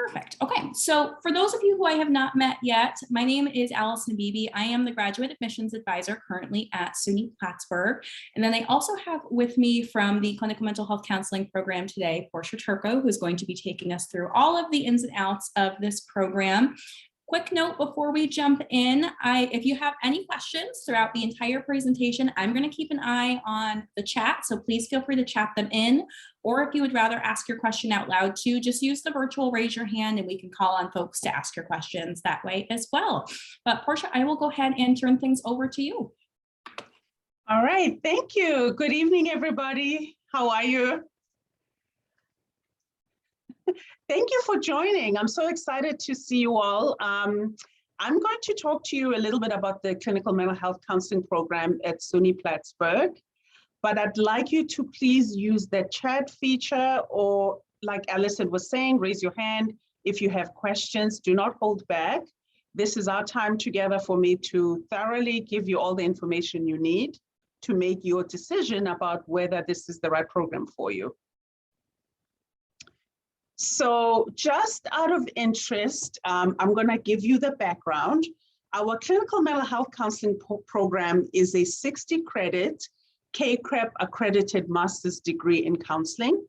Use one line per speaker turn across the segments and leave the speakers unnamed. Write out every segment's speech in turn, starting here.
Perfect. Okay, so for those of you who I have not met yet, my name is Allison Beebe. I am the Graduate Admissions Advisor currently at SUNY Plattsburgh. And then I also have with me from the Clinical Mental Health Counseling Program today, Portia Turco, who's going to be taking us through all of the ins and outs of this program. Quick note before we jump in, if you have any questions throughout the entire presentation, I'm going to keep an eye on the chat, so please feel free to chat them in. Or if you would rather ask your question out loud too, just use the virtual raise your hand and we can call on folks to ask your questions that way as well. But Portia, I will go ahead and turn things over to you.
All right, thank you. Good evening, everybody. How are you? Thank you for joining. I'm so excited to see you all. I'm going to talk to you a little bit about the Clinical Mental Health Counseling Program at SUNY Plattsburgh, but I'd like you to please use the chat feature, or like Allison was saying, raise your hand if you have questions. Do not hold back. This is our time together for me to thoroughly give you all the information you need to make your decision about whether this is the right program for you. So just out of interest, I'm going to give you the background. Our Clinical Mental Health Counseling Program is a 60-credit CACREP accredited master's degree in counseling.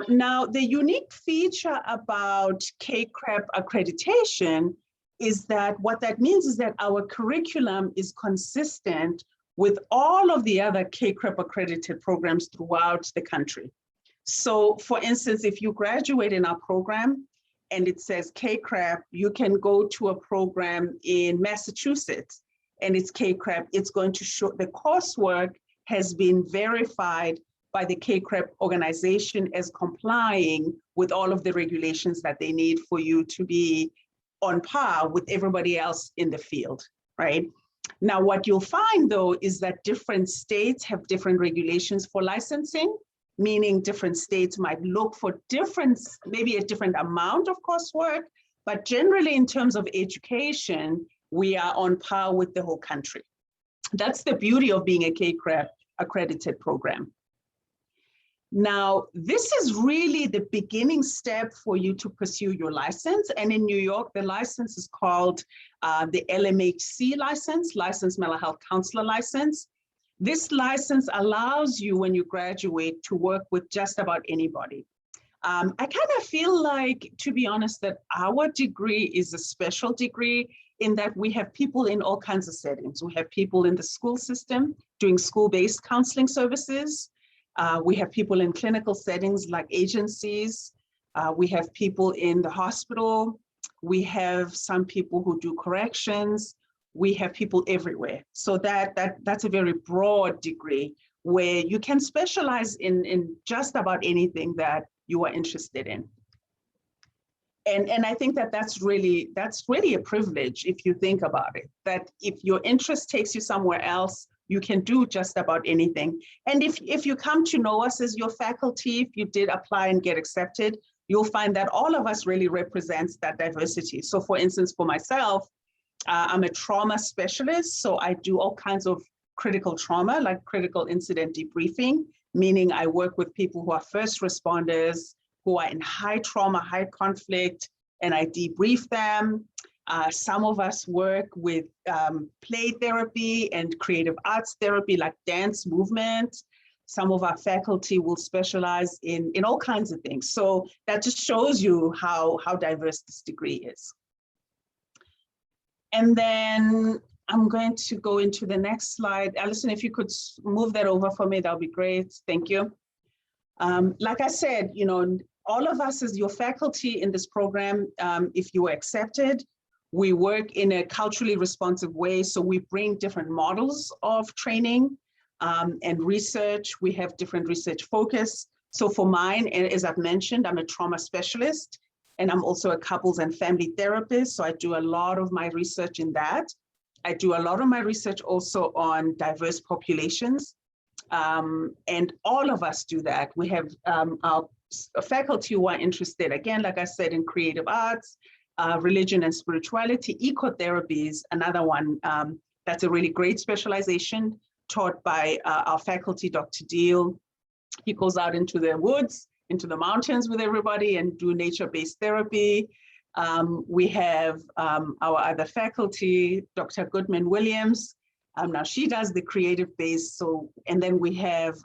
Now, the unique feature about CACREP accreditation is that what that means is that our curriculum is consistent with all of the other CACREP accredited programs throughout the country. So for instance, if you graduate in our program and it says CACREP, you can go to a program in Massachusetts and it's CACREP, it's going to show the coursework has been verified by the CACREP organization as complying with all of the regulations that they need for you to be on par with everybody else in the field, right? Now, what you'll find though is that different states have different regulations for licensing, meaning different states might look for maybe a different amount of coursework, but generally in terms of education, we are on par with the whole country. That's the beauty of being a CACREP accredited program. Now, this is really the beginning step for you to pursue your license. And in New York, the license is called the LMHC license, Licensed Mental Health Counselor License. This license allows you, when you graduate, to work with just about anybody. I kind of feel like, to be honest, that our degree is a special degree in that we have people in all kinds of settings. We have people in the school system doing school-based counseling services. We have people in clinical settings like agencies. We have people in the hospital. We have some people who do corrections. We have people everywhere. So that's a very broad degree where you can specialize in just about anything that you are interested in. And I think that that's really a privilege if you think about it, that if your interest takes you somewhere else, you can do just about anything. And if you come to know us as your faculty, if you did apply and get accepted, you'll find that all of us really represents that diversity. So for instance, for myself, I'm a trauma specialist, so I do all kinds of critical trauma, like critical incident debriefing, meaning I work with people who are first responders, who are in high trauma, high conflict, and I debrief them. Some of us work with play therapy and creative arts therapy, like dance movement. Some of our faculty will specialize in all kinds of things. So that just shows you how diverse this degree is. And then I'm going to go into the next slide. Allison, if you could move that over for me, that would be great. Thank you. Like I said, you know, all of us as your faculty in this program, if you were accepted, we work in a culturally responsive way. So we bring different models of training and research. We have different research focus. So for mine, as I've mentioned, I'm a trauma specialist. And I'm also a couples and family therapist. So I do a lot of my research in that. I do a lot of my research also on diverse populations. And all of us do that. We have our faculty who are interested, again, like I said, in creative arts, religion and spirituality. Ecotherapy is another one that's a really great specialization taught by our faculty, Dr. Deal. He goes out into the woods into the mountains with everybody and do nature-based therapy. We have our other faculty, Dr. Goodman Williams. Now she does the creative base. So, and then we have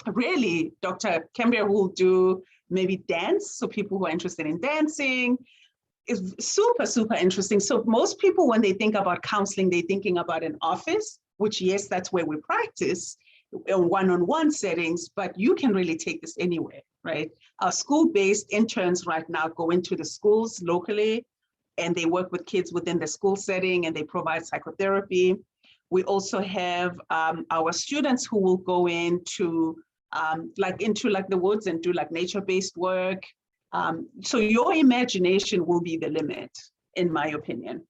really Dr. Kembia who will do maybe dance. So people who are interested in dancing. Is super, super interesting. So most people, when they think about counseling, they're thinking about an office, which yes, that's where we practice in one-on-one settings, but you can really take this anywhere, right? Our school-based interns right now go into the schools locally, and they work with kids within the school setting, and they provide psychotherapy. We also have our students who will go into the woods and do like nature-based work. So your imagination will be the limit, in my opinion.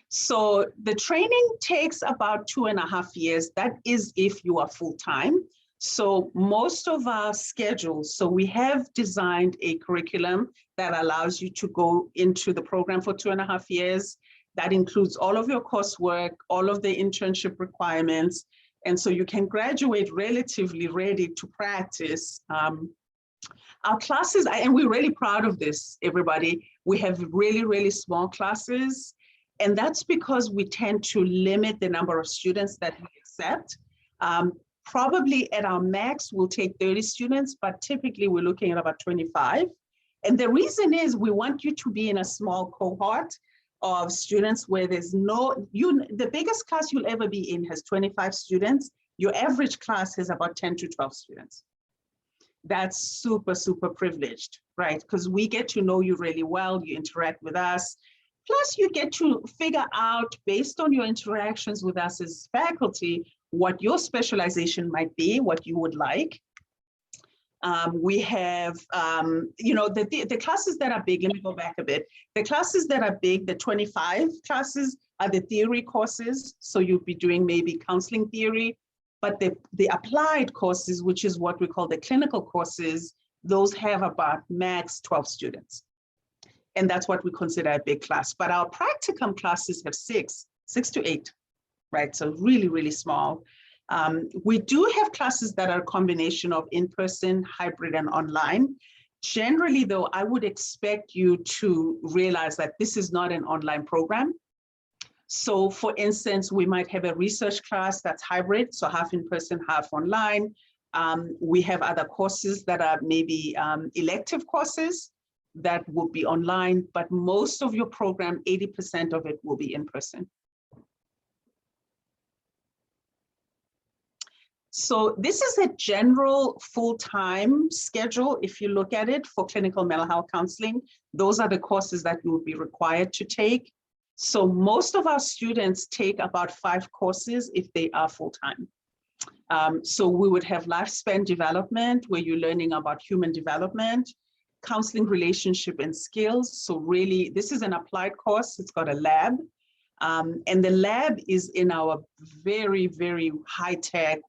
So the training takes about 2.5 years. That is if you are full-time. So most of our schedules, so we have designed a curriculum that allows you to go into the program for 2.5 years. That includes all of your coursework, all of the internship requirements. And so you can graduate relatively ready to practice. Our classes, and we're really proud of this, everybody. We have really, really small classes. And that's because we tend to limit the number of students that we accept. Probably at our max, we'll take 30 students, but typically we're looking at about 25. And the reason is we want you to be in a small cohort of students where there's the biggest class you'll ever be in has 25 students. Your average class has about 10 to 12 students. That's super, super privileged, right? Because we get to know you really well, you interact with us. Plus you get to figure out, based on your interactions with us as faculty, what your specialization might be, what you would like. We have, the classes that are big, let me go back a bit. The classes that are big, the 25 classes are the theory courses. So you'll be doing maybe counseling theory, but the applied courses, which is what we call the clinical courses, those have about max 12 students. And that's what we consider a big class. But our practicum classes have six to eight, right? So really, really small. We do have classes that are a combination of in-person, hybrid, and online. Generally, though, I would expect you to realize that this is not an online program. So for instance, we might have a research class that's hybrid, so half in-person, half online. We have other courses that are maybe elective courses that will be online, but most of your program, 80% of it will be in person. So this is a general full-time schedule. If you look at it for clinical mental health counseling, those are the courses that you will be required to take. So most of our students take about 5 courses if they are full-time. So we would have lifespan development, where you're learning about human development, counseling, relationship, and skills. So really, this is an applied course. It's got a lab. And the lab is in our very, very high-tech,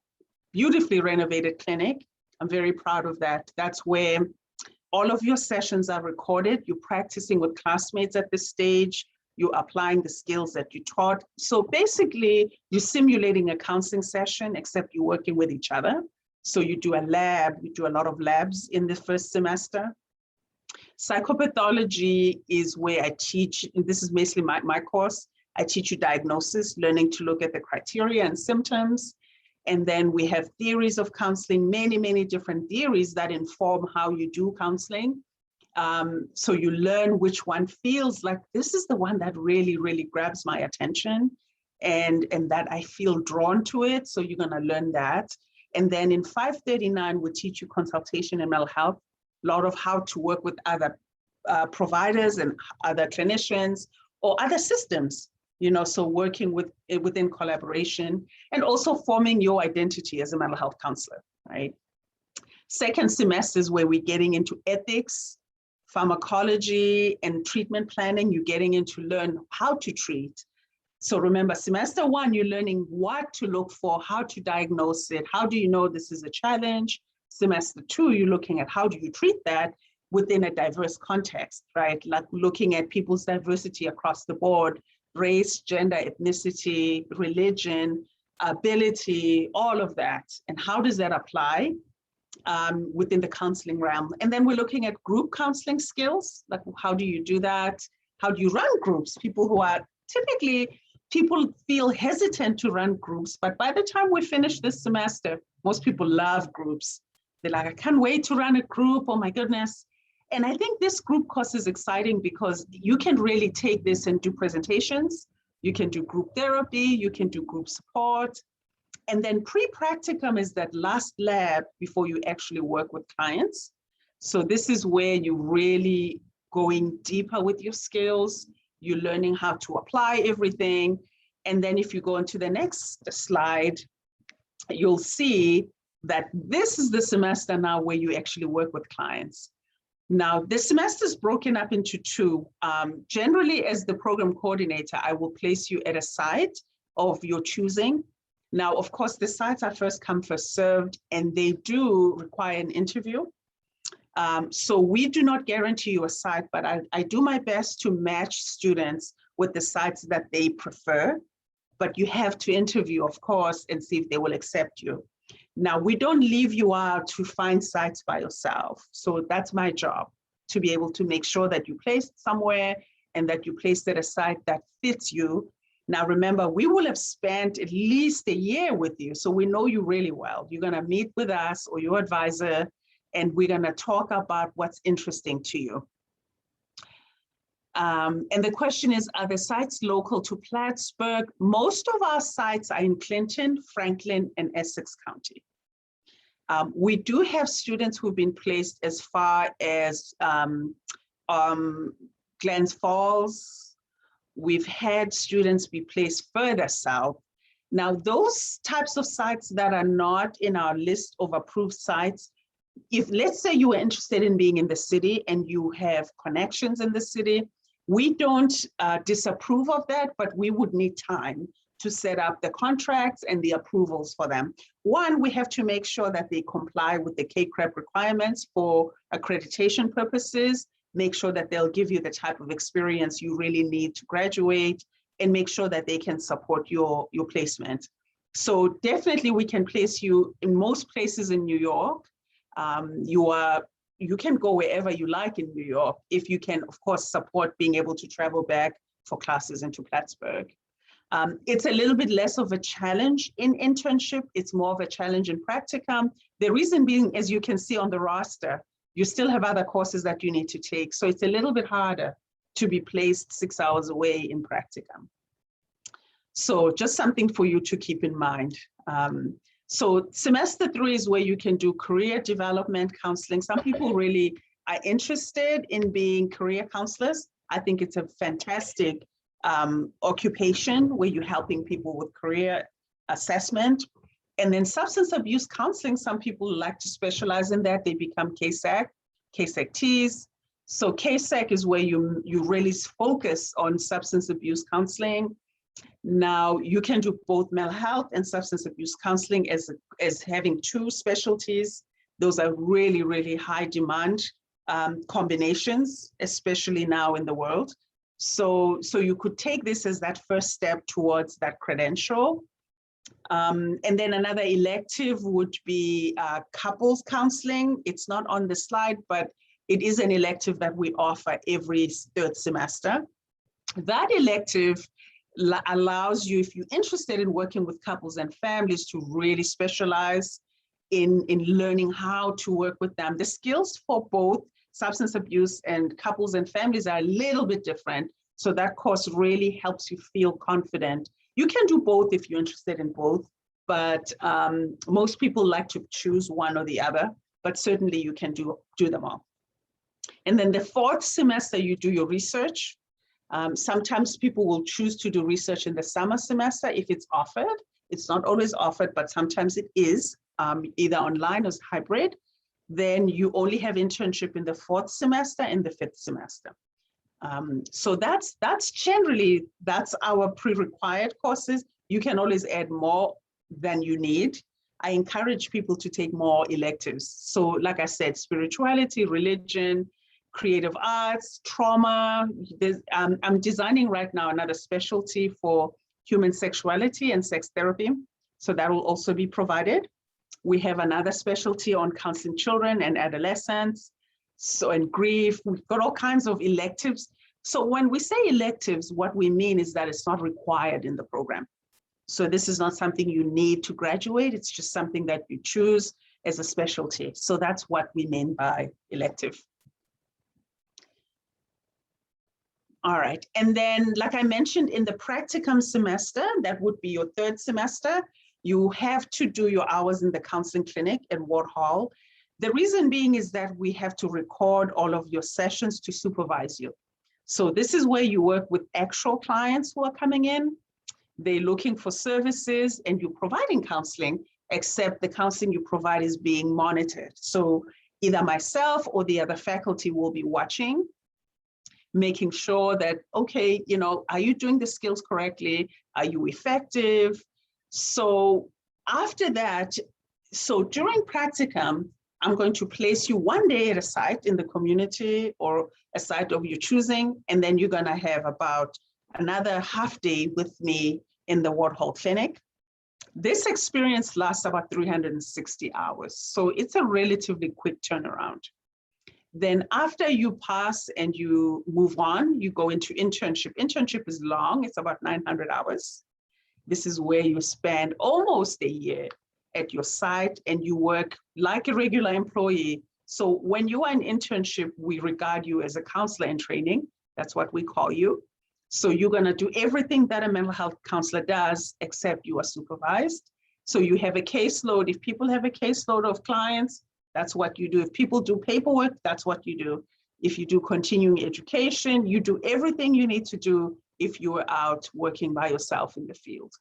beautifully renovated clinic. I'm very proud of that. That's where all of your sessions are recorded. You're practicing with classmates at this stage. You're applying the skills that you taught. So basically, you're simulating a counseling session, except you're working with each other. So you do a lab. We do a lot of labs in the first semester. Psychopathology is where I teach, and this is basically my course. I teach you diagnosis, learning to look at the criteria and symptoms. And then we have theories of counseling, many, many different theories that inform how you do counseling. So you learn which one feels like this is the one that really, really grabs my attention and that I feel drawn to it. So you're going to learn that. And then in 539, we teach you consultation and mental health, a lot of how to work with other providers and other clinicians or other systems. So working within collaboration and also forming your identity as a mental health counselor, right? Second semester is where we're getting into ethics, pharmacology, and treatment planning. You're getting into learn how to treat. So remember, semester 1, you're learning what to look for, how to diagnose it, how do you know this is a challenge? Semester 2, you're looking at how do you treat that within a diverse context, right? Like looking at people's diversity across the board, race, gender, ethnicity, religion, ability, all of that. And how does that apply within the counseling realm? And then we're looking at group counseling skills, like how do you do that? How do you run groups? People who are typically, people feel hesitant to run groups, but by the time we finish this semester, most people love groups. They're like, I can't wait to run a group, oh my goodness. And I think this group course is exciting because you can really take this and do presentations. You can do group therapy, you can do group support. And then pre-practicum is that last lab before you actually work with clients. So this is where you really going deeper with your skills. You're learning how to apply everything. And then if you go into the next slide, you'll see that this is the semester now where you actually work with clients. Now, the semester is broken up into two. Generally, as the program coordinator, I will place you at a site of your choosing. Now, of course, the sites are first come, first served, and they do require an interview. So we do not guarantee you a site, but I do my best to match students with the sites that they prefer. But you have to interview, of course, and see if they will accept you. Now, we don't leave you out to find sites by yourself. So that's my job, to be able to make sure that you placed somewhere and that you placed at a site that fits you. Now, remember, we will have spent at least a year with you, so we know you really well. You're going to meet with us or your advisor, and we're going to talk about what's interesting to you. And the question is, are the sites local to Plattsburgh? Most of our sites are in Clinton, Franklin, and Essex County. We do have students who've been placed as far as Glens Falls. We've had students be placed further south. Now, those types of sites that are not in our list of approved sites, if let's say you were interested in being in the city and you have connections in the city, we don't disapprove of that, but we would need time to set up the contracts and the approvals for them. One, we have to make sure that they comply with the KCREP requirements for accreditation purposes, make sure that they'll give you the type of experience you really need to graduate, and make sure that they can support your placement. So definitely we can place you in most places in New York. You can go wherever you like in New York if you can, of course, support being able to travel back for classes into Plattsburgh. It's a little bit less of a challenge in internship. It's more of a challenge in practicum. The reason being, as you can see on the roster, you still have other courses that you need to take. So it's a little bit harder to be placed 6 hours away in practicum. So just something for you to keep in mind. So semester 3 is where you can do career development counseling. Some people really are interested in being career counselors. I think it's a fantastic occupation where you're helping people with career assessment. And then substance abuse counseling, some people like to specialize in that. They become KSAC, KSACTs. So KSAC is where you really focus on substance abuse counseling. Now, you can do both mental health and substance abuse counseling as having two specialties. Those are really, really high demand combinations, especially now in the world. So you could take this as that first step towards that credential. And then another elective would be couples counseling. It's not on the slide, but it is an elective that we offer every third semester. That elective allows you, if you're interested in working with couples and families, to really specialize in learning how to work with them. The skills for both substance abuse and couples and families are a little bit different. So that course really helps you feel confident. You can do both if you're interested in both, but most people like to choose one or the other, but certainly you can do them all. And then the fourth semester, you do your research. Sometimes people will choose to do research in the summer semester if it's offered. It's not always offered, but sometimes it is, either online or hybrid. Then you only have internship in the fourth semester and the fifth semester. So that's generally, that's our pre-required courses. You can always add more than you need. I encourage people to take more electives. So like I said, spirituality, religion, creative arts, trauma. I'm designing right now another specialty for human sexuality and sex therapy. So that will also be provided. We have another specialty on counseling children and adolescents. So in grief, we've got all kinds of electives. So when we say electives, what we mean is that it's not required in the program. So this is not something you need to graduate. It's just something that you choose as a specialty. So that's what we mean by elective. All right. And then, like I mentioned, in the practicum semester, that would be your third semester, you have to do your hours in the counseling clinic at Ward Hall. The reason being is that we have to record all of your sessions to supervise you. So this is where you work with actual clients who are coming in. They're looking for services and you're providing counseling, except the counseling you provide is being monitored. So either myself or the other faculty will be watching, making sure that, okay, you know, are you doing the skills correctly? Are you effective? So after that, so during practicum, I'm going to place you one day at a site in the community or a site of your choosing, and then you're gonna have about another half day with me in the Ward Hall Clinic. This experience lasts about 360 hours. So it's a relatively quick turnaround. Then after you pass and you move on, you go into internship. Internship is long, it's about 900 hours. This is where you spend almost a year at your site and you work like a regular employee. So when you are in internship, we regard you as a counselor in training. That's what we call you. So you're gonna do everything that a mental health counselor does, except you are supervised. So you have a caseload. If people have a caseload of clients, that's what you do. If people do paperwork, that's what you do. If you do continuing education, you do everything you need to do if you are out working by yourself in the field.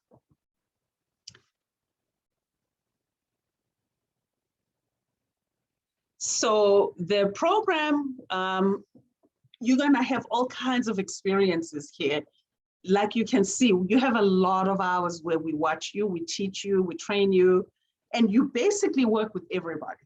So the program, you're gonna have all kinds of experiences here. Like you can see, you have a lot of hours where we watch you, we teach you, we train you, and you basically work with everybody,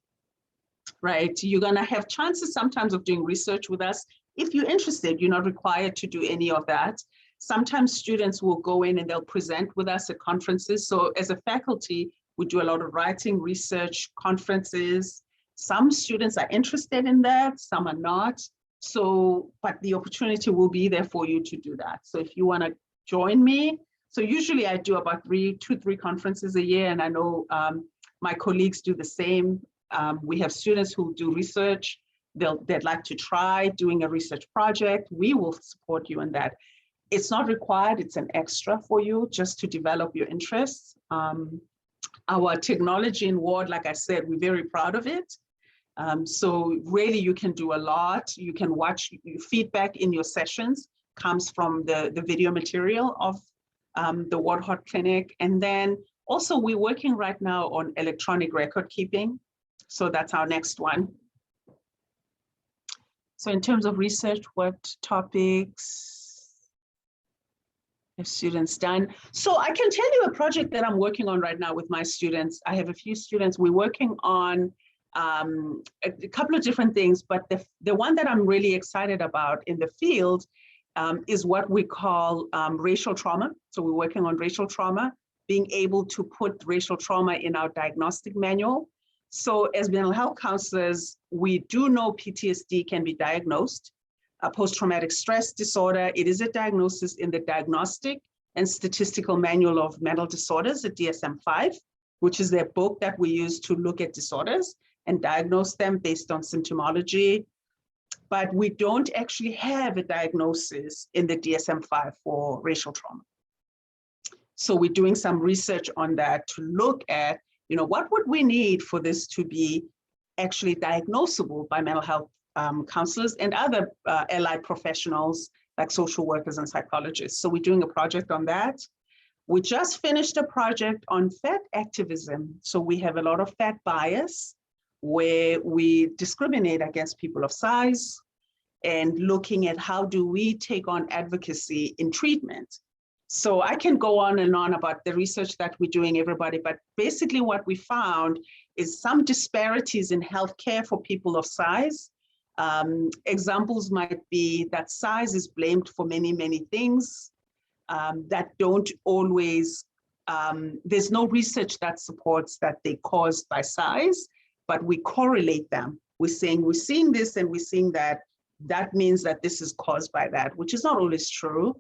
right? You're gonna have chances sometimes of doing research with us. If you're interested, you're not required to do any of that. Sometimes students will go in and they'll present with us at conferences. So as a faculty, we do a lot of writing, research, conferences. Some students are interested in that, some are not. So, but the opportunity will be there for you to do that. So if you want to join me, so usually I do about 2 to 3 conferences a year, and I know my colleagues do the same. We have students who do research. They'd like to try doing a research project. We will support you in that. It's not required, it's an extra for you just to develop your interests. Our technology in Ward, like I said, we're very proud of it. So really you can do a lot. You can watch feedback in your sessions comes from the video material of the Ward Hall Clinic. And then also we're working right now on electronic record keeping. So that's our next one. So in terms of research, what topics have students done? So I can tell you a project that I'm working on right now with my students. I have a few students. We're working on a couple of different things, but the one that I'm really excited about in the field is what we call racial trauma. So we're working on racial trauma, being able to put racial trauma in our diagnostic manual. So as mental health counselors, we do know PTSD can be diagnosed. A post-traumatic stress disorder, it is a diagnosis in the Diagnostic and Statistical Manual of Mental Disorders, the DSM-5, which is their book that we use to look at disorders and diagnose them based on symptomology. But we don't actually have a diagnosis in the DSM-5 for racial trauma. So we're doing some research on that to look at, you know, what would we need for this to be actually diagnosable by mental health counselors and other allied professionals like social workers and psychologists. So we're doing a project on that. We just finished a project on fat activism. So we have a lot of fat bias where we discriminate against people of size and looking at how do we take on advocacy in treatment. So I can go on and on about the research that we're doing, everybody, but basically what we found is some disparities in healthcare for people of size. Examples might be that size is blamed for many, many things that don't always there's no research that supports that they caused by size, but we correlate them. We're seeing this and we're seeing that. That means that this is caused by that, which is not always true.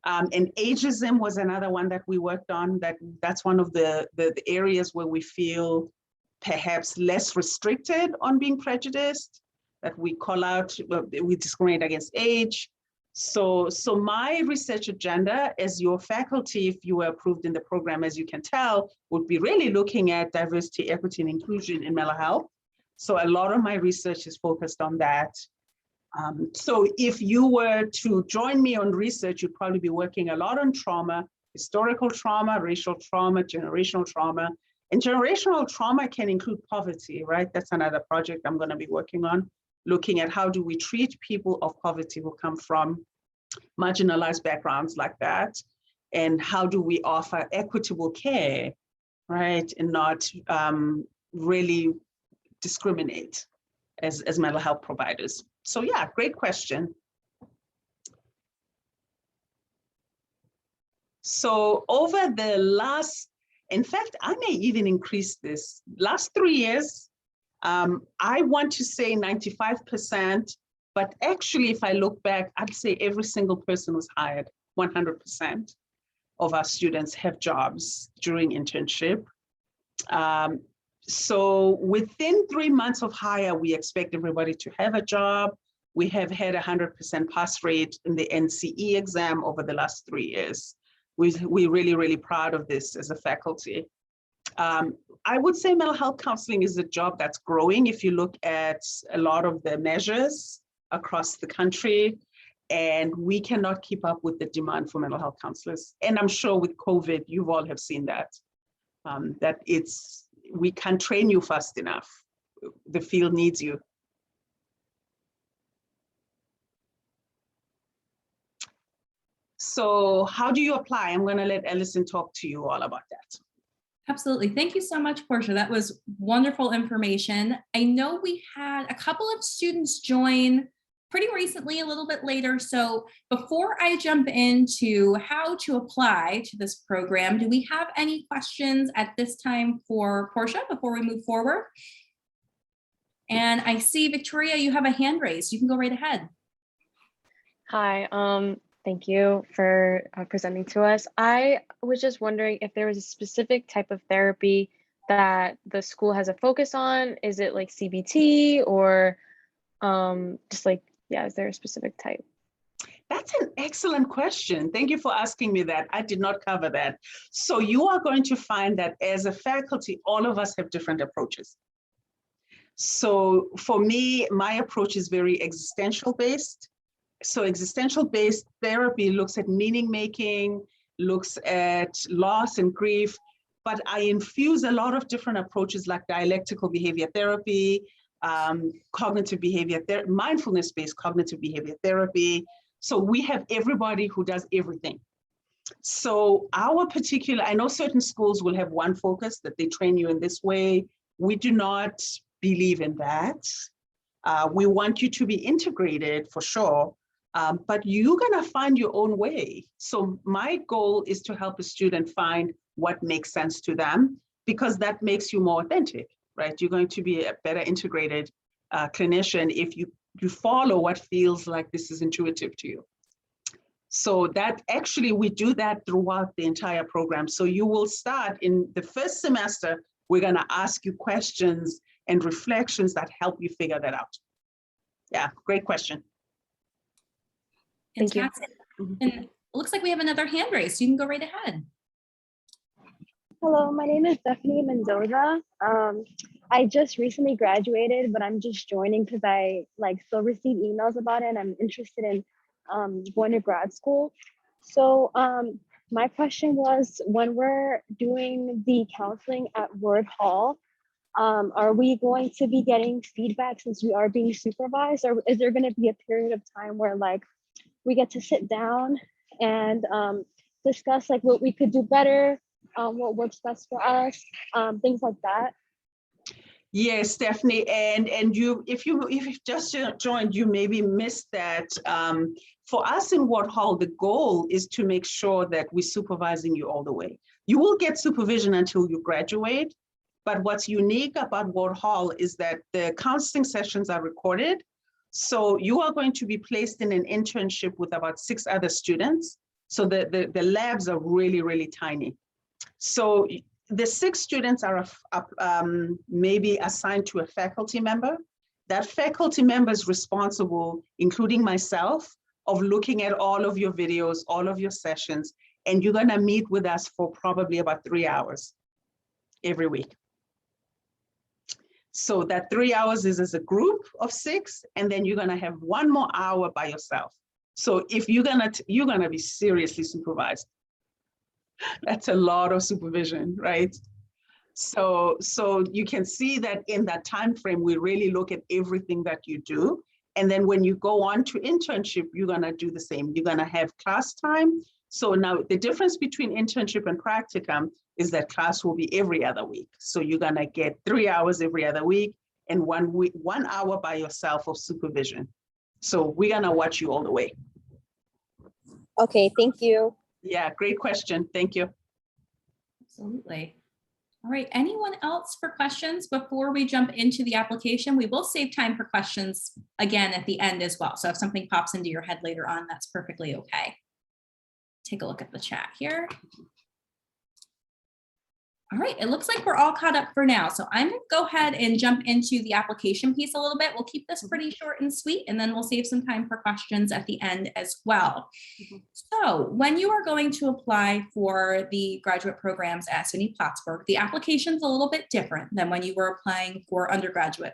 And ageism was another one that we worked on. That's one of the areas where we feel perhaps less restricted on being prejudiced, that we call out, we discriminate against age. So my research agenda as your faculty, if you were approved in the program, as you can tell, would be really looking at diversity, equity, and inclusion in mental health. So a lot of my research is focused on that. So if you were to join me on research, you'd probably be working a lot on trauma, historical trauma, racial trauma, generational trauma. And generational trauma can include poverty, right? That's another project I'm going to be working on, looking at how do we treat people of poverty who come from marginalized backgrounds like that, and how do we offer equitable care, right? And not really discriminate as mental health providers. So yeah, great question. So over the last, in fact, I may even increase this, last 3 years, I want to say 95%, but actually if I look back, I'd say every single person was hired, 100% of our students have jobs during internship. So within 3 months of hire, we expect everybody to have a job. We have had 100% pass rate in the NCE exam over the last 3 years. We're really, really proud of this as a faculty. I would say mental health counseling is a job that's growing if you look at a lot of the measures across the country, and we cannot keep up with the demand for mental health counselors. And I'm sure with COVID, you all have seen that, we can't train you fast enough. The field needs you. So how do you apply? I'm going to let Ellison talk to you all about that.
Absolutely. Thank you so much, Portia. That was wonderful information. I know we had a couple of students join pretty recently, a little bit later. So before I jump into how to apply to this program, do we have any questions at this time for Portia before we move forward? And I see, Victoria, you have a hand raised. You can go right ahead.
Hi, thank you for presenting to us. I was just wondering if there was a specific type of therapy that the school has a focus on. Is it like CBT or just like, yeah, is there a specific type?
That's an excellent question. Thank you for asking me that. I did not cover that. So you are going to find that as a faculty, all of us have different approaches. So for me, my approach is very existential based. So existential based therapy looks at meaning making, looks at loss and grief, but I infuse a lot of different approaches like dialectical behavior therapy, cognitive behavior, mindfulness-based cognitive behavior therapy. So we have everybody who does everything. So our particular, I know certain schools will have one focus that they train you in this way. We do not believe in that. We want you to be integrated for sure, but you're gonna find your own way. So my goal is to help a student find what makes sense to them, because that makes you more authentic, right? You're going to be a better integrated clinician if you follow what feels like this is intuitive to you. So that actually, we do that throughout the entire program. So you will start in the first semester, we're gonna ask you questions and reflections that help you figure that out. Yeah, great question.
Thank you.
And it looks like we have another hand raised. You can go right ahead.
Hello, my name is Stephanie Mendoza. I just recently graduated, but I'm just joining because I still receive emails about it and I'm interested in going to grad school. So my question was, when we're doing the counseling at Ward Hall, are we going to be getting feedback since we are being supervised, or is there going to be a period of time where we get to sit down and discuss what we could do better, what works best for us, things like that?
Yes, Stephanie, and you, if you've just joined, you maybe missed that. For us in Ward Hall, the goal is to make sure that we're supervising you all the way. You will get supervision until you graduate, but what's unique about Ward Hall is that the counseling sessions are recorded. So you are going to be placed in an internship with about 6 other students. So the labs are really, really tiny. So the 6 students are maybe assigned to a faculty member. That faculty member is responsible, including myself, of looking at all of your videos, all of your sessions, and you're gonna meet with us for probably about 3 hours every week. So that 3 hours is as a group of 6, and then you're gonna have 1 more hour by yourself. So if you're gonna be seriously supervised. That's a lot of supervision, right? So you can see that in that time frame, we really look at everything that you do. And then when you go on to internship, you're gonna do the same. You're gonna have class time. So now the difference between internship and practicum is that class will be every other week. So you're gonna get 3 hours every other week and 1 hour by yourself of supervision. So we're gonna watch you all the way.
Okay, thank you.
Yeah, great question. Thank you.
Absolutely. All right, anyone else for questions before we jump into the application? We will save time for questions again at the end as well. So if something pops into your head later on, that's perfectly okay. Take a look at the chat here. All right, it looks like we're all caught up for now. So I'm gonna go ahead and jump into the application piece a little bit. We'll keep this pretty short and sweet, and then we'll save some time for questions at the end as well. So when you are going to apply for the graduate programs at SUNY Plattsburgh, the application's a little bit different than when you were applying for undergraduate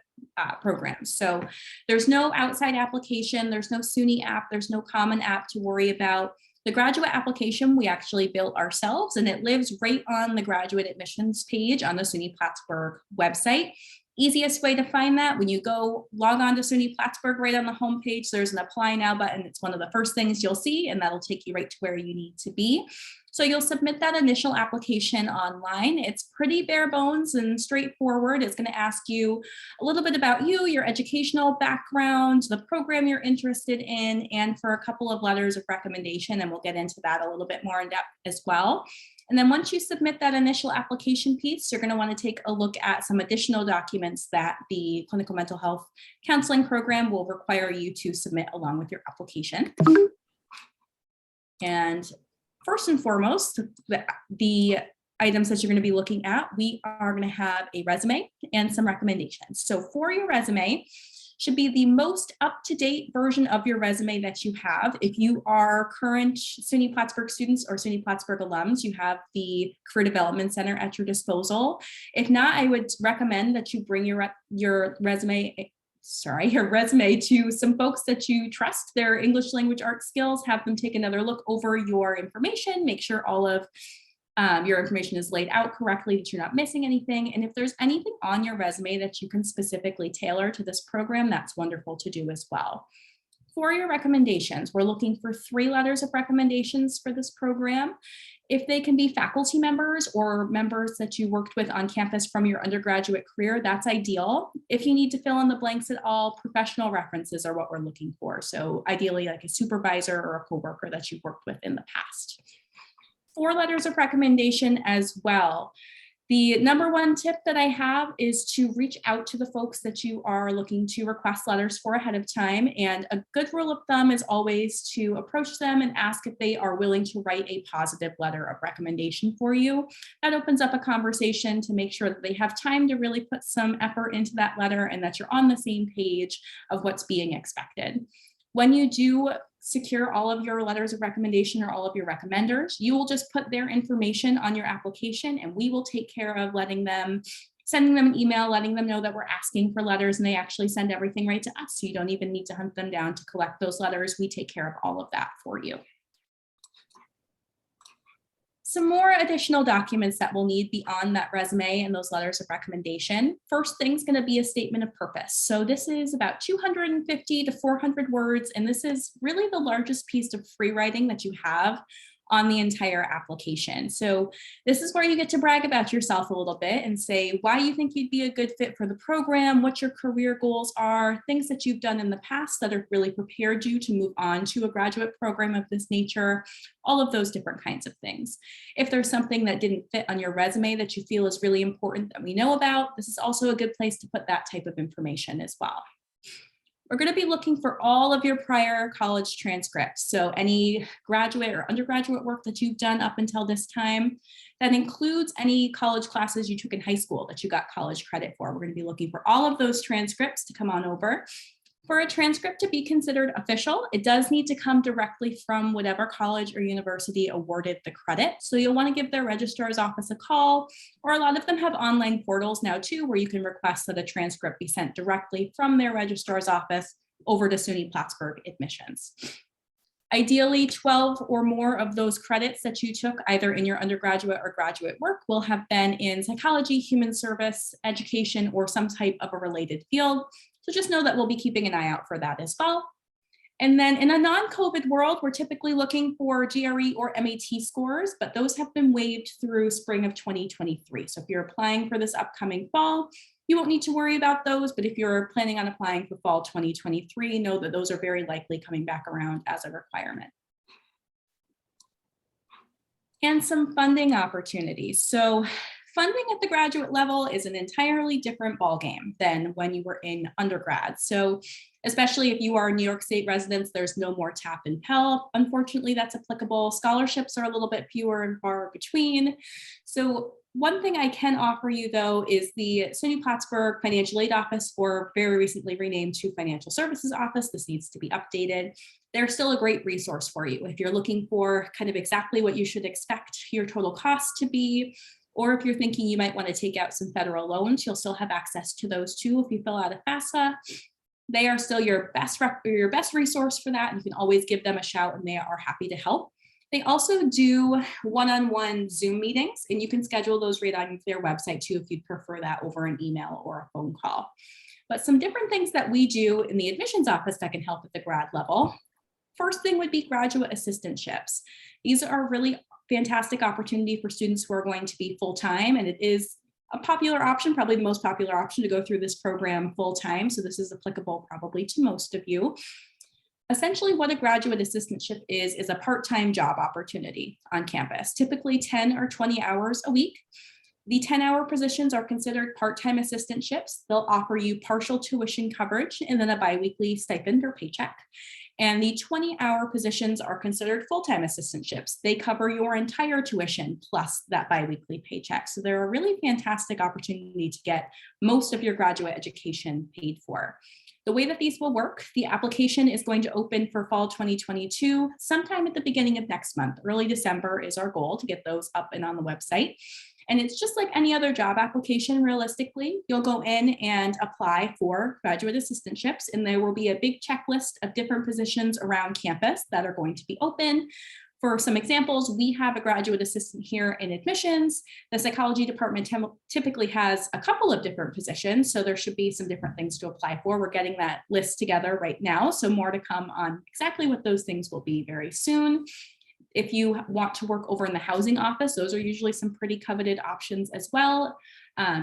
programs. So there's no outside application, there's no SUNY app, there's no common app to worry about. The graduate application we actually built ourselves, and it lives right on the graduate admissions page on the SUNY Plattsburgh website. Easiest way to find that, when you go log on to SUNY Plattsburgh, right on the homepage, there's an apply now button. It's one of the first things you'll see, and that'll take you right to where you need to be. So you'll submit that initial application online. It's pretty bare bones and straightforward. It's going to ask you a little bit about you, your educational background, the program you're interested in, and for a couple of letters of recommendation, and we'll get into that a little bit more in depth as well. And then once you submit that initial application piece, you're going to want to take a look at some additional documents that the clinical mental health counseling program will require you to submit along with your application. And first and foremost, the items that you're going to be looking at, we are going to have a resume and some recommendations. So for your resume, should be the most up-to-date version of your resume that you have. If you are current SUNY Plattsburgh students or SUNY Plattsburgh alums, you have the Career Development Center at your disposal. If not, I would recommend that you bring your resume to some folks that you trust, their English language arts skills, have them take another look over your information, make sure all of your information is laid out correctly, that you're not missing anything. And if there's anything on your resume that you can specifically tailor to this program, that's wonderful to do as well. For your recommendations, we're looking for 3 letters of recommendations for this program. If they can be faculty members or members that you worked with on campus from your undergraduate career, that's ideal. If you need to fill in the blanks at all, professional references are what we're looking for. So ideally like a supervisor or a coworker that you've worked with in the past. 4 letters of recommendation as well. The number one tip that I have is to reach out to the folks that you are looking to request letters for ahead of time. And a good rule of thumb is always to approach them and ask if they are willing to write a positive letter of recommendation for you. That opens up a conversation to make sure that they have time to really put some effort into that letter and that you're on the same page of what's being expected. When you do secure all of your letters of recommendation or all of your recommenders, you will just put their information on your application and we will take care of sending them an email, letting them know that we're asking for letters, and they actually send everything right to us. So you don't even need to hunt them down to collect those letters. We take care of all of that for you. Some more additional documents that we'll need beyond that resume and those letters of recommendation. First thing's going to be a statement of purpose. So this is about 250 to 400 words, and this is really the largest piece of free writing that you have on the entire application. So this is where you get to brag about yourself a little bit and say why you think you'd be a good fit for the program, what your career goals are, things that you've done in the past that have really prepared you to move on to a graduate program of this nature, all of those different kinds of things. If there's something that didn't fit on your resume that you feel is really important that we know about, this is also a good place to put that type of information as well. We're going to be looking for all of your prior college transcripts. So any graduate or undergraduate work that you've done up until this time. That includes any college classes you took in high school that you got college credit for. We're going to be looking for all of those transcripts to come on over. For a transcript to be considered official, it does need to come directly from whatever college or university awarded the credit. So you'll want to give their registrar's office a call, or a lot of them have online portals now too, where you can request that a transcript be sent directly from their registrar's office over to SUNY Plattsburgh admissions. Ideally, 12 or more of those credits that you took either in your undergraduate or graduate work will have been in psychology, human service, education, or some type of a related field. So just know that we'll be keeping an eye out for that as well. And then in a non-COVID world, we're typically looking for GRE or MAT scores, but those have been waived through spring of 2023. So if you're applying for this upcoming fall, you won't need to worry about those, but if you're planning on applying for fall 2023, know that those are very likely coming back around as a requirement. And some funding opportunities. So funding at the graduate level is an entirely different ballgame than when you were in undergrad. So especially if you are New York State residents, there's no more TAP and Pell. Unfortunately, that's applicable. Scholarships are a little bit fewer and far between. So one thing I can offer you, though, is the SUNY Plattsburgh Financial Aid Office, or very recently renamed to Financial Services Office. This needs to be updated. They're still a great resource for you if you're looking for kind of exactly what you should expect your total cost to be, or if you're thinking you might want to take out some federal loans, you'll still have access to those too if you fill out a FAFSA. They are still your best resource for that. You can always give them a shout and they are happy to help. They also do one-on-one Zoom meetings, and you can schedule those right on their website too if you'd prefer that over an email or a phone call. But some different things that we do in the admissions office that can help at the grad level. First thing would be graduate assistantships. These are a really fantastic opportunity for students who are going to be full-time, and it is a popular option, probably the most popular option to go through this program full-time. So this is applicable probably to most of you. Essentially, what a graduate assistantship is a part-time job opportunity on campus, typically 10 or 20 hours a week. The 10-hour positions are considered part-time assistantships. They'll offer you partial tuition coverage and then a biweekly stipend or paycheck. And the 20-hour positions are considered full-time assistantships. They cover your entire tuition plus that biweekly paycheck. So they're a really fantastic opportunity to get most of your graduate education paid for. The way that these will work, the application is going to open for fall 2022 sometime at the beginning of next month. Early December is our goal to get those up and on the website. And it's just like any other job application, realistically. You'll go in and apply for graduate assistantships, and there will be a big checklist of different positions around campus that are going to be open. For some examples, we have a graduate assistant here in admissions. The psychology department typically has a couple of different positions, so there should be some different things to apply for. We're getting that list together right now, so more to come on exactly what those things will be very soon. If you want to work over in the housing office, those are usually some pretty coveted options as well.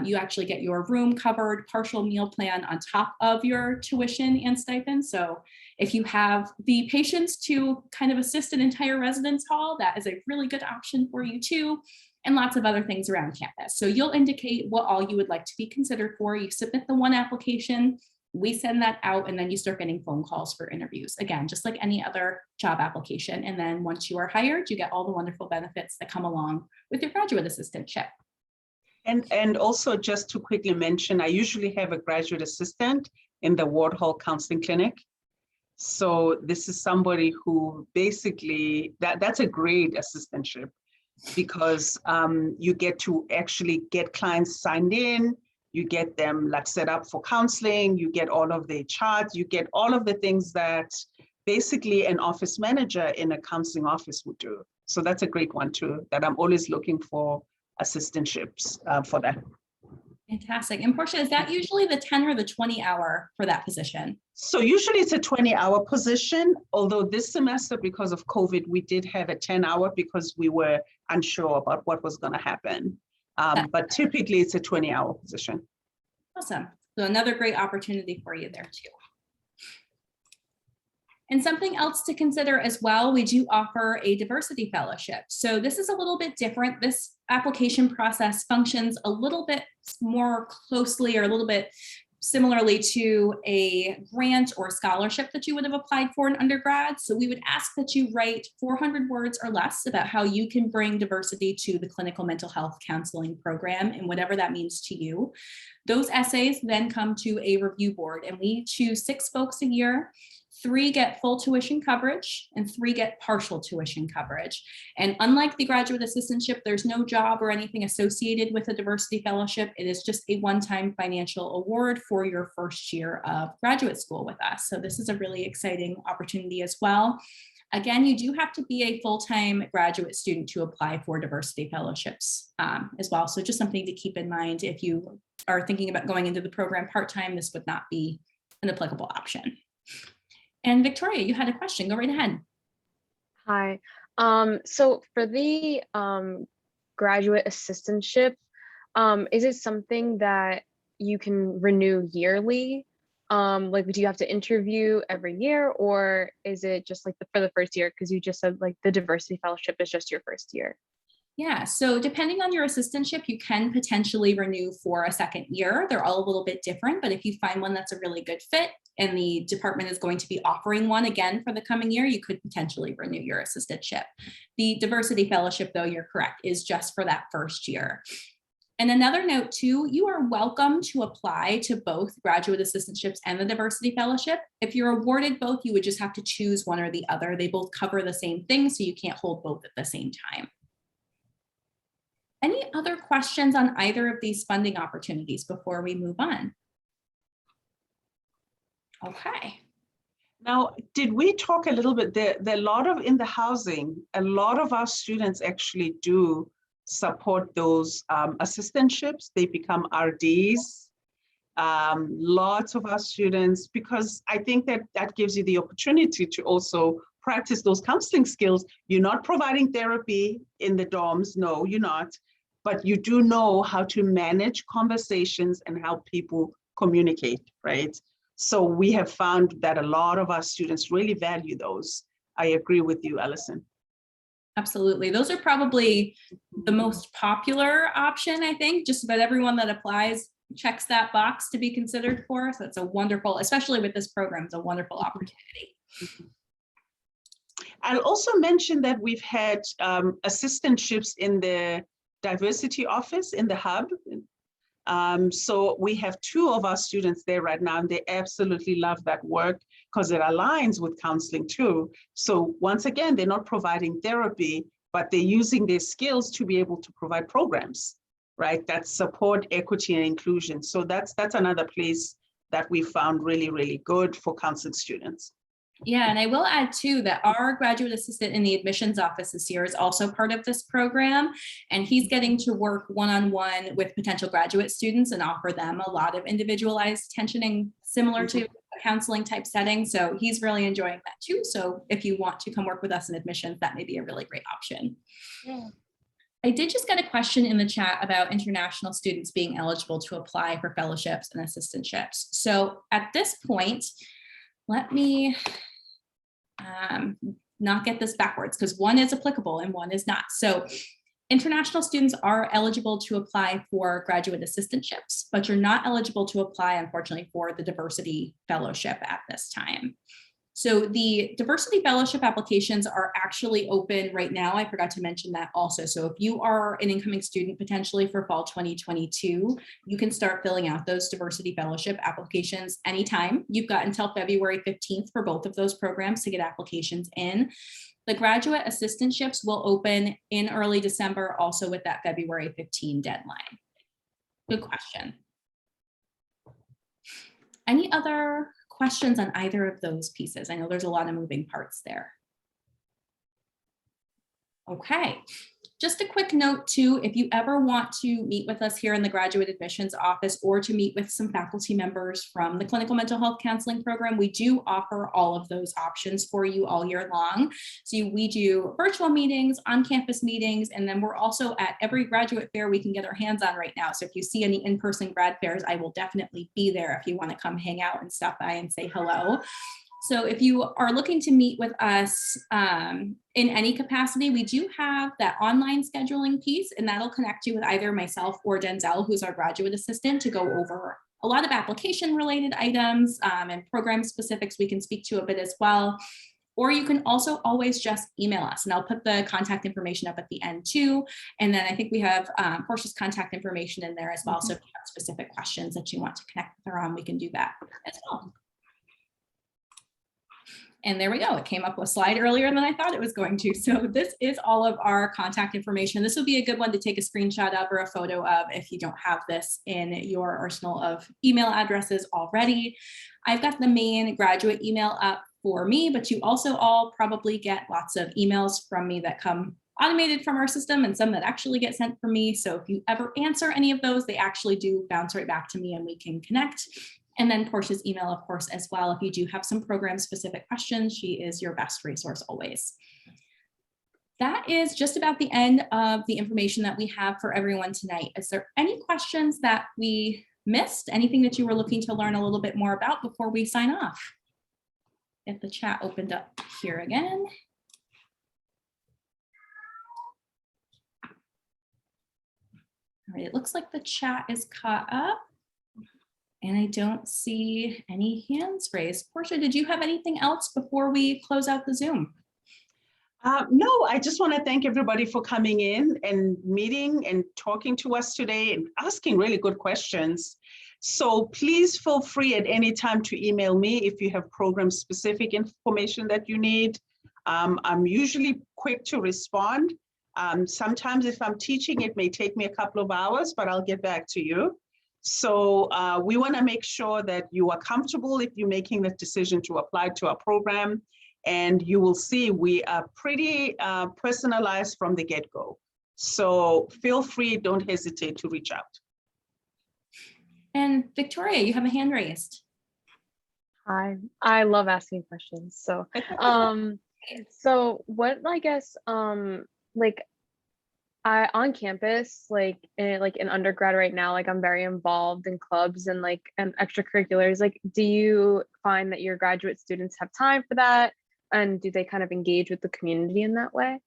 You actually get your room covered, partial meal plan on top of your tuition and stipend. So if you have the patience to kind of assist an entire residence hall, that is a really good option for you too, and lots of other things around campus. So you'll indicate what all you would like to be considered for. You submit the one application, we send that out, and then you start getting phone calls for interviews. Again, just like any other job application. And then once you are hired, you get all the wonderful benefits that come along with your graduate assistantship.
And also just to quickly mention, I usually have a graduate assistant in the Ward Hall Counseling Clinic. So this is somebody who basically, that's a great assistantship because you get to actually get clients signed in, you get them like set up for counseling, you get all of their charts, you get all of the things that basically an office manager in a counseling office would do. So that's a great one too, that I'm always looking for assistantships for that.
Fantastic. And Portia, is that usually the 10 or the 20 hour for that position?
So usually it's a 20-hour position, although this semester, because of COVID, we did have a 10-hour because we were unsure about what was going to happen. But typically it's a 20-hour position.
Awesome. So another great opportunity for you there too. And something else to consider as well, we do offer a diversity fellowship. So this is a little bit different. This application process functions a little bit more closely or a little bit similarly to a grant or scholarship that you would have applied for in undergrad. So we would ask that you write 400 words or less about how you can bring diversity to the clinical mental health counseling program and whatever that means to you. Those essays then come to a review board, and we choose 6 folks a year. 3 get full tuition coverage and 3 get partial tuition coverage. And unlike the graduate assistantship, there's no job or anything associated with a diversity fellowship. It is just a one-time financial award for your first year of graduate school with us. So this is a really exciting opportunity as well. Again, you do have to be a full-time graduate student to apply for diversity fellowships as well. So just something to keep in mind if you are thinking about going into the program part-time, this would not be an applicable option. And Victoria, you had a question. Go right ahead.
Hi. So for the graduate assistantship, is it something that you can renew yearly? Like, do you have to interview every year, or is it just like for the first year? Because you just said like the diversity fellowship is just your first year.
Yeah, so depending on your assistantship, you can potentially renew for a second year. They're all a little bit different, but if you find one that's a really good fit and the department is going to be offering one again for the coming year, you could potentially renew your assistantship. The diversity fellowship, though, you're correct, is just for that first year. And another note too, you are welcome to apply to both graduate assistantships and the diversity fellowship. If you're awarded both, you would just have to choose one or the other. They both cover the same thing, so you can't hold both at the same time. Any other questions on either of these funding opportunities before we move on? Okay.
Now, did we talk a little bit there? There are a lot of in the housing, a lot of our students actually do support those assistantships. They become RDs. Lots of our students, because I think that that gives you the opportunity to also practice those counseling skills. You're not providing therapy in the dorms. No, you're not. But you do know how to manage conversations and how people communicate, right? So we have found that a lot of our students really value those. I agree with you, Allison.
Absolutely. Those are probably the most popular option, I think. Just about everyone that applies checks that box to be considered for. So it's a wonderful, especially with this program, it's a wonderful opportunity.
I'll also mention that we've had assistantships in the diversity office in the hub. So we have 2 of our students there right now, and they absolutely love that work because it aligns with counseling too. So once again, they're not providing therapy, but they're using their skills to be able to provide programs, right? That support equity and inclusion. So that's another place that we found really, really good for counseling students.
Yeah, and I will add too that our graduate assistant in the admissions office this year is also part of this program, and he's getting to work one-on-one with potential graduate students and offer them a lot of individualized attention similar to a counseling type setting. So he's really enjoying that too. So if you want to come work with us in admissions, that may be a really great option.
Yeah.
I did just get a question in the chat about international students being eligible to apply for fellowships and assistantships. So at this point, let me not get this backwards, because one is applicable and one is not. So international students are eligible to apply for graduate assistantships, but you're not eligible to apply, unfortunately, for the diversity fellowship at this time. So the diversity fellowship applications are actually open right now. I forgot to mention that also. So if you are an incoming student potentially for fall 2022, you can start filling out those diversity fellowship applications anytime. You've got until February 15th for both of those programs to get applications in. The graduate assistantships will open in early December, also with that February 15 deadline. Good question. Any other questions on either of those pieces? I know there's a lot of moving parts there. Okay, Just a quick note too, if you ever want to meet with us here in the graduate admissions office or to meet with some faculty members from the clinical mental health counseling program, we do offer all of those options for you all year long. So we do virtual meetings, on-campus meetings, and then we're also at every graduate fair we can get our hands on right now. So if you see any in-person grad fairs, I will definitely be there if you want to come hang out and stop by and say hello. So if you are looking to meet with us in any capacity, we do have that online scheduling piece, and that'll connect you with either myself or Denzel, who's our graduate assistant, to go over a lot of application related items and program specifics we can speak to a bit as well. Or you can also always just email us, and I'll put the contact information up at the end too. And then I think we have Portia's contact information in there as well. So if you have specific questions that you want to connect with her on, we can do that as well. And there we go. It came up with a slide earlier than I thought it was going to. So this is all of our contact information. This would be a good one to take a screenshot of or a photo of if you don't have this in your arsenal of email addresses already. I've got the main graduate email up for me, but you also all probably get lots of emails from me that come automated from our system and some that actually get sent from me. So if you ever answer any of those, they actually do bounce right back to me and we can connect. And then Portia's email, of course, as well. If you do have some program specific questions, she is your best resource always. That is just about the end of the information that we have for everyone tonight. Is there any questions that we missed? Anything that you were looking to learn a little bit more about before we sign off? Get the chat opened up here again. All right, it looks like the chat is caught up. And I don't see any hands raised. Portia, did you have anything else before we close out the Zoom?
No, I just want to thank everybody for coming in and meeting and talking to us today and asking really good questions. So please feel free at any time to email me if you have program specific information that you need. I'm usually quick to respond. Sometimes if I'm teaching, it may take me a couple of hours, but I'll get back to you. So we want to make sure that you are comfortable if you're making the decision to apply to our program. And you will see we are pretty personalized from the get-go. So feel free, don't hesitate to reach out.
And Victoria, you have a hand raised.
Hi, I love asking questions. So, so what, I guess, like, on campus, like in undergrad right now, like I'm very involved in clubs and like and extracurriculars. Like, do you find that your graduate students have time for that? And do they kind of engage with the community in that way?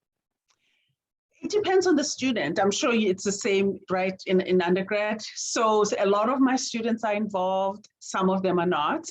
It depends on the student. I'm sure it's the same, right, in undergrad. So a lot of my students are involved, some of them are not.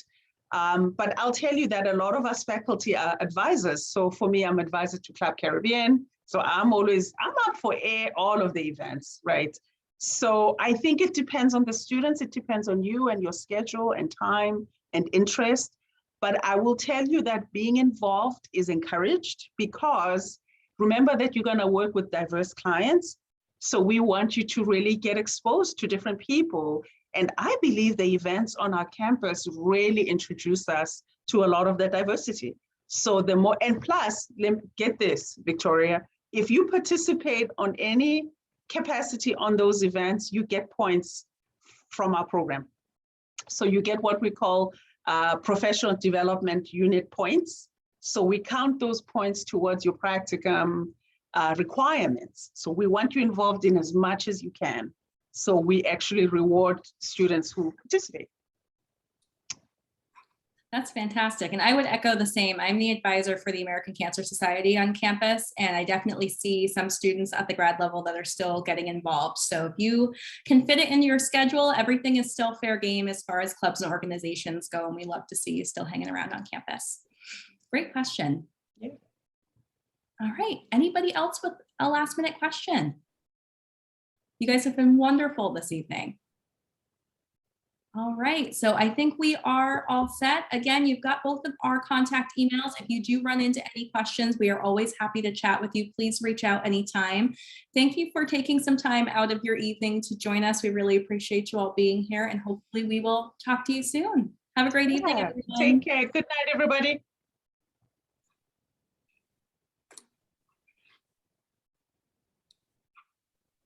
But I'll tell you that a lot of us faculty are advisors. So for me, I'm advisor to Club Caribbean. So I'm up for all of the events, right? So I think it depends on the students. It depends on you and your schedule and time and interest. But I will tell you that being involved is encouraged because remember that you're going to work with diverse clients. So we want you to really get exposed to different people. And I believe the events on our campus really introduce us to a lot of the diversity. So the more, and plus, get this, Victoria, if you participate on any capacity on those events, you get points from our program. So you get what we call professional development unit points. So we count those points towards your practicum requirements. So we want you involved in as much as you can. So we actually reward students who participate.
That's fantastic. And I would echo the same. I'm the advisor for the American Cancer Society on campus, and I definitely see some students at the grad level that are still getting involved. So if you can fit it in your schedule, everything is still fair game as far as clubs and organizations go, and we love to see you still hanging around on campus. Great question.
Yeah.
All right. Anybody else with a last minute question? You guys have been wonderful this evening. All right, so I think we are all set. Again, you've got both of our contact emails. If you do run into any questions, we are always happy to chat with you. Please reach out anytime. Thank you for taking some time out of your evening to join us. We really appreciate you all being here, and hopefully we will talk to you soon. Have a great evening, everyone.
Take care. Good night, everybody.